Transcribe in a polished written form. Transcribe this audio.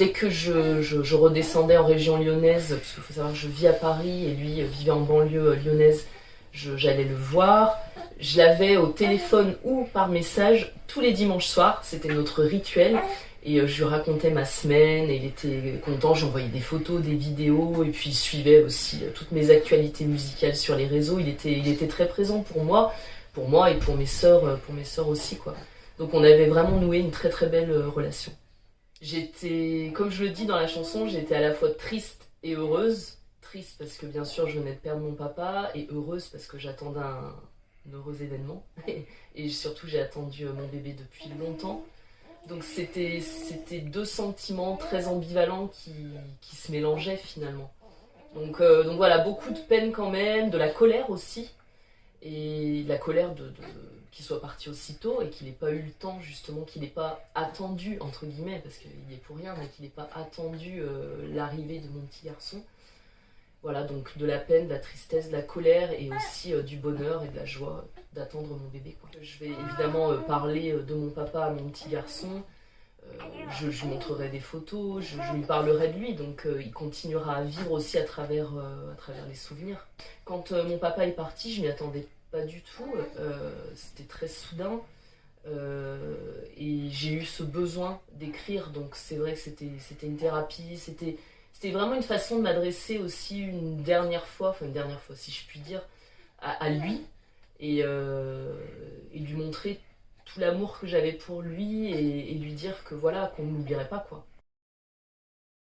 dès que je redescendais en région lyonnaise, parce qu'il faut savoir que je vis à Paris et lui vivait en banlieue lyonnaise, j'allais le voir. Je l'avais au téléphone ou par message tous les dimanches soirs, c'était notre rituel. Et je lui racontais ma semaine, et il était content, j'envoyais des photos, des vidéos, et puis il suivait aussi toutes mes actualités musicales sur les réseaux. Il était très présent pour moi et pour mes sœurs aussi, quoi. Donc on avait vraiment noué une très très belle relation. J'étais, comme je le dis dans la chanson, j'étais à la fois triste et heureuse. Triste parce que bien sûr je venais de perdre mon papa, et heureuse parce que j'attendais un heureux événement. Et surtout j'ai attendu mon bébé depuis longtemps. Donc c'était deux sentiments très ambivalents qui se mélangeaient finalement. Donc voilà, beaucoup de peine quand même, de la colère aussi. Et de la colère qu'il soit parti aussitôt et qu'il n'ait pas eu le temps, justement, qu'il n'ait pas attendu, entre guillemets, parce qu'il y est pour rien, mais qu'il n'ait pas attendu l'arrivée de mon petit garçon. Voilà, donc de la peine, de la tristesse, de la colère, et aussi du bonheur et de la joie d'attendre mon bébé, quoi. Je vais évidemment parler de mon papa à mon petit garçon. Je lui montrerai des photos, je lui parlerai de lui, donc il continuera à vivre aussi à travers les souvenirs. Quand mon papa est parti, je m'y attendais pas du tout, c'était très soudain, et j'ai eu ce besoin d'écrire, donc c'est vrai que c'était une thérapie, c'était vraiment une façon de m'adresser aussi une dernière fois si je puis dire, à lui, et lui montrer tout l'amour que j'avais pour lui, et lui dire que voilà, qu'on ne l'oublierait pas, quoi.